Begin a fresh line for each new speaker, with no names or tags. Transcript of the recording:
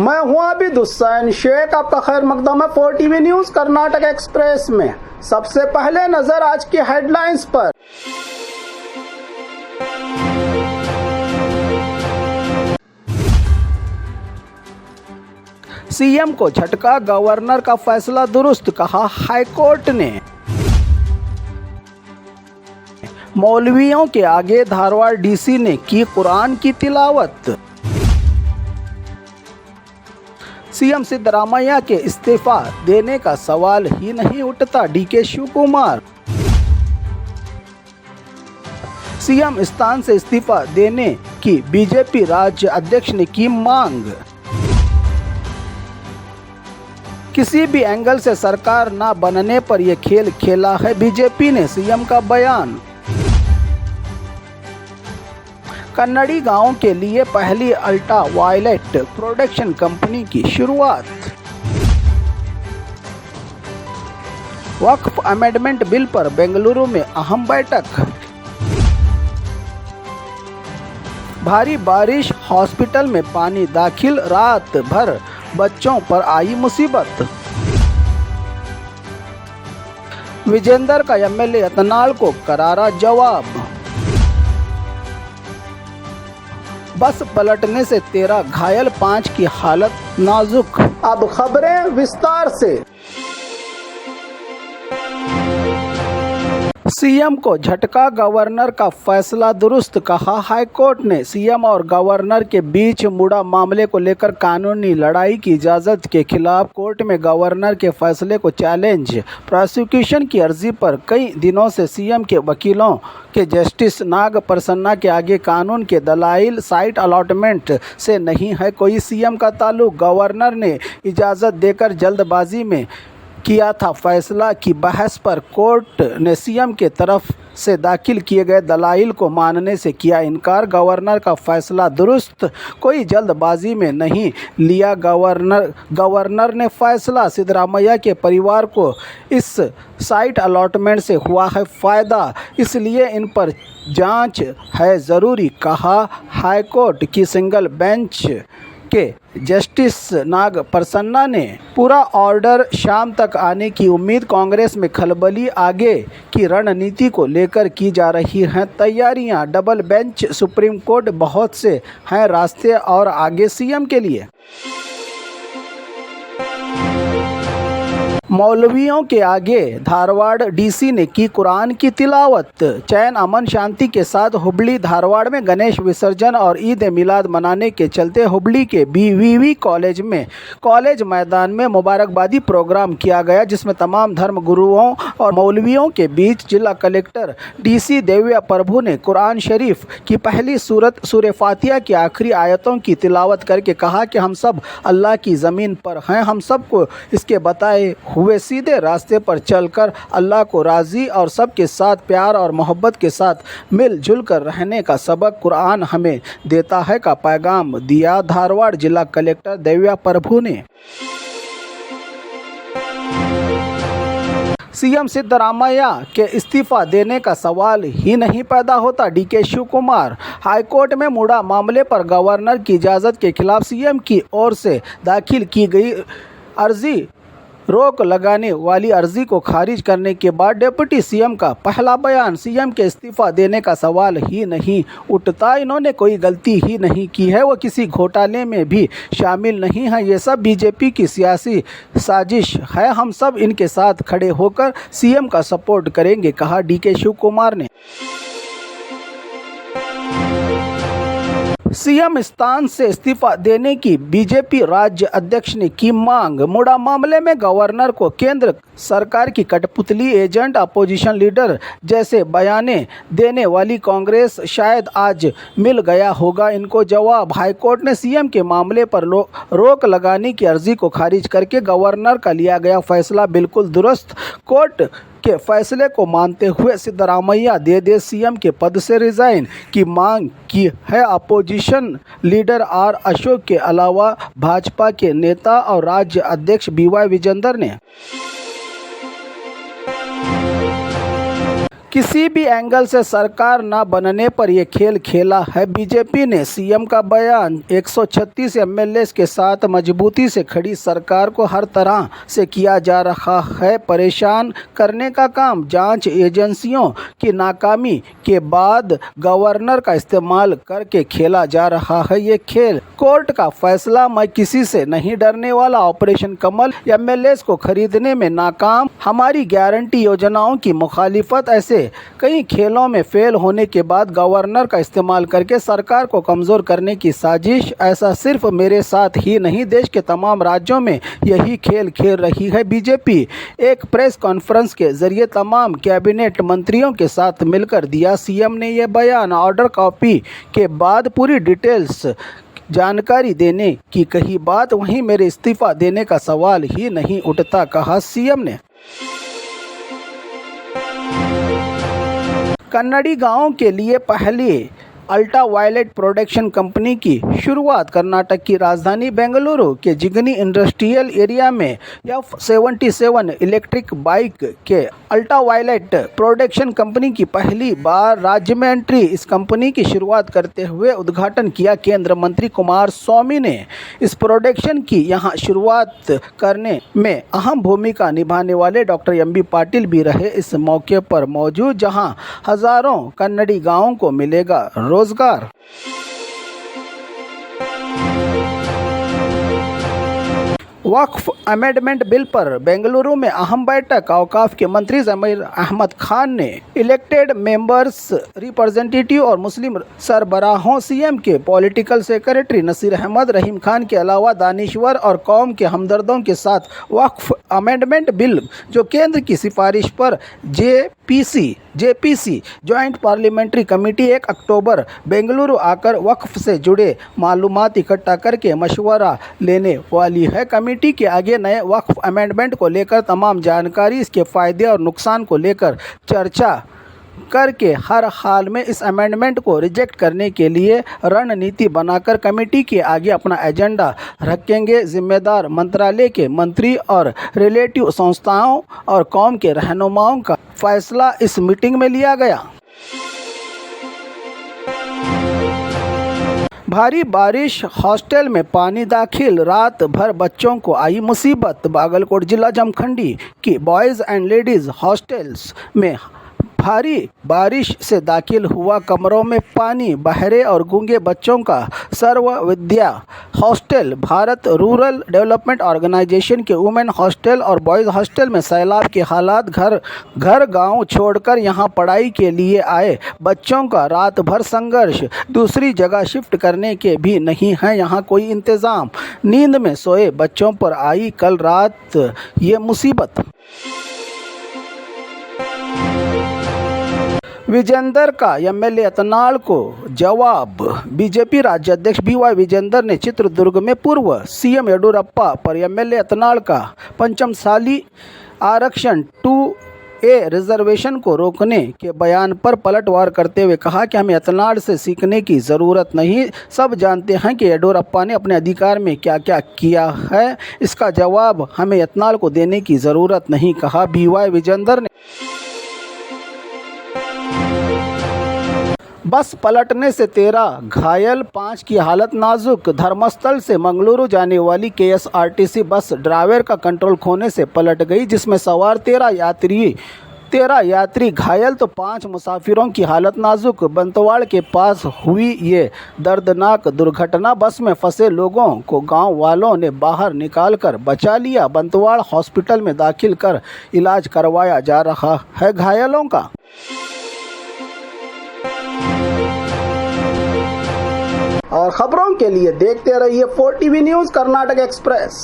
मैं हूं आबिद हुसैन शेख, आपका खैर मकदम है 4TV न्यूज कर्नाटक एक्सप्रेस में। सबसे पहले नजर आज की हेडलाइंस पर। सीएम को झटका, गवर्नर का फैसला दुरुस्त, कहा हाईकोर्ट ने। मौलवियों के आगे धारवाड़ डीसी ने की कुरान की तिलावत। सीएम सिद्धरामैया के इस्तीफा देने का सवाल ही नहीं उठता, डीके शिवकुमार। सीएम स्थान से इस्तीफा देने की बीजेपी राज्य अध्यक्ष ने की मांग। किसी भी एंगल से सरकार न बनने पर यह खेल खेला है बीजेपी ने, सीएम का बयान। कन्नड़ी गांव के लिए पहली अल्ट्रा वायलेट प्रोडक्शन कंपनी की शुरुआत। वक्फ अमेंडमेंट बिल पर बेंगलुरु में अहम बैठक। भारी बारिश, हॉस्पिटल में पानी दाखिल, रात भर बच्चों पर आई मुसीबत। विजेंदर का एमएलए यतनाल को करारा जवाब। बस पलटने से 13 घायल, 5 की हालत नाजुक। अब खबरें विस्तार से। सीएम को झटका, गवर्नर का फैसला दुरुस्त, कहा हाईकोर्ट ने। सीएम और गवर्नर के बीच मुड़ा मामले को लेकर कानूनी लड़ाई की इजाजत के खिलाफ कोर्ट में गवर्नर के फैसले को चैलेंज प्रोसिक्यूशन की अर्जी पर कई दिनों से सीएम के वकीलों के जस्टिस नाग प्रसन्ना के आगे कानून के दलाइल साइट अलॉटमेंट से नहीं है कोई सीएम का ताल्लुक। गवर्नर ने इजाज़त देकर जल्दबाजी में किया था फैसला की बहस पर कोर्ट ने सीएम के तरफ से दाखिल किए गए दलाइल को मानने से किया इनकार। गवर्नर का फैसला दुरुस्त, कोई जल्दबाजी में नहीं लिया गवर्नर ने फैसला। सिद्धरामैया के परिवार को इस साइट अलॉटमेंट से हुआ है फ़ायदा, इसलिए इन पर जांच है ज़रूरी, कहा हाईकोर्ट की सिंगल बेंच के जस्टिस नाग प्रसन्ना ने। पूरा ऑर्डर शाम तक आने की उम्मीद। कांग्रेस में खलबली, आगे की रणनीति को लेकर की जा रही हैं तैयारियां। डबल बेंच सुप्रीम कोर्ट, बहुत से हैं रास्ते और आगे सीएम के लिए। मौलवियों के आगे धारवाड़ डीसी ने की कुरान की तिलावत। चैन अमन शांति के साथ हुबली धारवाड़ में गणेश विसर्जन और ईद मिलाद मनाने के चलते हुबली के बीवीवी कॉलेज में कॉलेज मैदान में मुबारकबादी प्रोग्राम किया गया, जिसमें तमाम धर्म गुरुओं और मौलवियों के बीच जिला कलेक्टर डीसी देव्या प्रभु ने कुरान शरीफ की पहली सूरत सूरह फातिहा की आखिरी आयतों की तिलावत करके कहा कि हम सब अल्लाह की ज़मीन पर हैं, हम सबको इसके बताए हुए सीधे रास्ते पर चलकर अल्लाह को राज़ी और सबके साथ प्यार और मोहब्बत के साथ मिलजुल कर रहने का सबक कुरान हमें देता है का पैगाम दिया धारवाड़ जिला कलेक्टर देव्या प्रभु ने। सीएम सिद्धरामैया के इस्तीफा देने का सवाल ही नहीं पैदा होता, डीके शिवकुमार। हाईकोर्ट में मुड़ा मामले पर गवर्नर की इजाज़त के खिलाफ सीएम की ओर से दाखिल की गई अर्जी रोक लगाने वाली अर्जी को खारिज करने के बाद डिप्टी सीएम का पहला बयान। सीएम के इस्तीफा देने का सवाल ही नहीं उठता, इन्होंने कोई गलती ही नहीं की है, वो किसी घोटाले में भी शामिल नहीं है, ये सब बीजेपी की सियासी साजिश है, हम सब इनके साथ खड़े होकर सीएम का सपोर्ट करेंगे, कहा डीके शिवकुमार ने। सीएम स्थान से इस्तीफा देने की बीजेपी राज्य अध्यक्ष ने की मांग। मुड़ा मामले में गवर्नर को केंद्र सरकार की कठपुतली, एजेंट, अपोजिशन लीडर जैसे बयाने देने वाली कांग्रेस शायद आज मिल गया होगा इनको जवाब। हाईकोर्ट ने सीएम के मामले पर रोक लगाने की अर्जी को खारिज करके गवर्नर का लिया गया फैसला बिल्कुल दुरुस्त। कोर्ट के फैसले को मानते हुए सिद्धरामैया दे सीएम के पद से रिजाइन की मांग की है। अपोजिशन लीडर आर अशोक के अलावा भाजपा के नेता और राज्य अध्यक्ष BY विजेंदर ने किसी भी एंगल से सरकार न बनने पर यह खेल खेला है बीजेपी ने। सीएम का बयान, 136 एमएलए के साथ मजबूती से खड़ी सरकार को हर तरह से किया जा रहा है परेशान करने का काम। जांच एजेंसियों की नाकामी के बाद गवर्नर का इस्तेमाल करके खेला जा रहा है ये खेल। कोर्ट का फैसला, मैं किसी से नहीं डरने वाला। ऑपरेशन कमल, एमएलए को खरीदने में नाकाम। हमारी गारंटी योजनाओं की मुखालिफत। ऐसे कई खेलों में फेल होने के बाद गवर्नर का इस्तेमाल करके सरकार को कमज़ोर करने की साजिश। ऐसा सिर्फ मेरे साथ ही नहीं, देश के तमाम राज्यों में यही खेल खेल रही है बीजेपी। एक प्रेस कॉन्फ्रेंस के जरिए तमाम कैबिनेट मंत्रियों के साथ मिलकर दिया सीएम ने यह बयान। ऑर्डर कॉपी के बाद पूरी डिटेल्स जानकारी देने की कही बात, वहीं मेरे इस्तीफा देने का सवाल ही नहीं उठता, कहा सीएम ने। कन्नड़ी गांव के लिए पहली अल्ट्रावायलेट प्रोडक्शन कंपनी की शुरुआत। कर्नाटक की राजधानी बेंगलुरु के जिगनी इंडस्ट्रियल एरिया में F77 इलेक्ट्रिक बाइक के अल्ट्रावायलेट प्रोडक्शन कंपनी की पहली बार राज्य में एंट्री। इस कंपनी की शुरुआत करते हुए उद्घाटन किया केंद्र मंत्री कुमार स्वामी ने। इस प्रोडक्शन की यहां शुरुआत करने में अहम भूमिका निभाने वाले डॉक्टर MB पाटिल भी रहे इस मौके पर मौजूद, जहां हजारों कन्नड़ी गांवों को मिलेगा रोजगार। वक्फ अमेंडमेंट बिल पर बेंगलुरु में अहम बैठक। औकाफ के मंत्री जमीर अहमद खान ने इलेक्टेड मेंबर्स, रिप्रेजेंटेटिव और मुस्लिम सरबराहों, सीएम के पॉलिटिकल सेक्रेटरी नसीर अहमद, रहीम खान के अलावा दानिश्वर और कौम के हमदर्दों के साथ वक्फ अमेंडमेंट बिल जो केंद्र की सिफारिश पर जेपीसी ज्वाइंट पार्लियामेंट्री कमेटी 1 अक्टूबर बेंगलुरु आकर वक्फ से जुड़े मालूमात इकट्ठा करके मशवरा लेने वाली है। कमेटी के आगे नए वक्फ अमेंडमेंट को लेकर तमाम जानकारी, इसके फ़ायदे और नुकसान को लेकर चर्चा करके हर हाल में इस अमेंडमेंट को रिजेक्ट करने के लिए रणनीति बनाकर कमेटी के आगे अपना एजेंडा रखेंगे। जिम्मेदार मंत्रालय के मंत्री और रिलेटिव संस्थाओं और कौम के रहनुमाओं का फैसला इस मीटिंग में लिया गया। भारी बारिश, हॉस्टल में पानी दाखिल, रात भर बच्चों को आई मुसीबत। बागलकोट जिला जमखंडी की बॉयज़ एंड लेडीज़ हॉस्टल्स में भारी बारिश से दाखिल हुआ कमरों में पानी। बहरे और गूंगे बच्चों का Sarva Vidya hostel, Bharat rural development organisation के वुमेन हॉस्टल और बॉयज़ हॉस्टल में सैलाब के हालात। घर गांव छोड़कर यहां पढ़ाई के लिए आए बच्चों का रात भर संघर्ष। दूसरी जगह शिफ्ट करने के भी नहीं है यहां कोई इंतज़ाम। नींद में सोए बच्चों पर आई कल रात ये मुसीबत। विजेंदर का एमएलए यत्नाल को जवाब। बीजेपी राज्याध्यक्ष BY विजेंदर ने चित्रदुर्ग में पूर्व सीएम येडियुरप्पा पर एमएलए यत्नाल का पंचमसाली आरक्षण 2A रिजर्वेशन को रोकने के बयान पर पलटवार करते हुए कहा कि हमें यत्नाल से सीखने की ज़रूरत नहीं। सब जानते हैं कि येडियुरप्पा ने अपने अधिकार में क्या क्या किया है, इसका जवाब हमें यत्नाल को देने की ज़रूरत नहीं, कहा BY विजेंदर ने। बस पलटने से 13 घायल, 5 की हालत नाजुक। धर्मस्थल से मंगलुरु जाने वाली KSRTC बस ड्राइवर का कंट्रोल खोने से पलट गई, जिसमें सवार 13 यात्री घायल तो 5 मुसाफिरों की हालत नाजुक। बंतवाड़ के पास हुई ये दर्दनाक दुर्घटना। बस में फंसे लोगों को गांव वालों ने बाहर निकालकर बचा लिया। बंतवाड़ हॉस्पिटल में दाखिल कर इलाज करवाया जा रहा है घायलों का। और खबरों के लिए देखते रहिए 4TV न्यूज़ कर्नाटक एक्सप्रेस।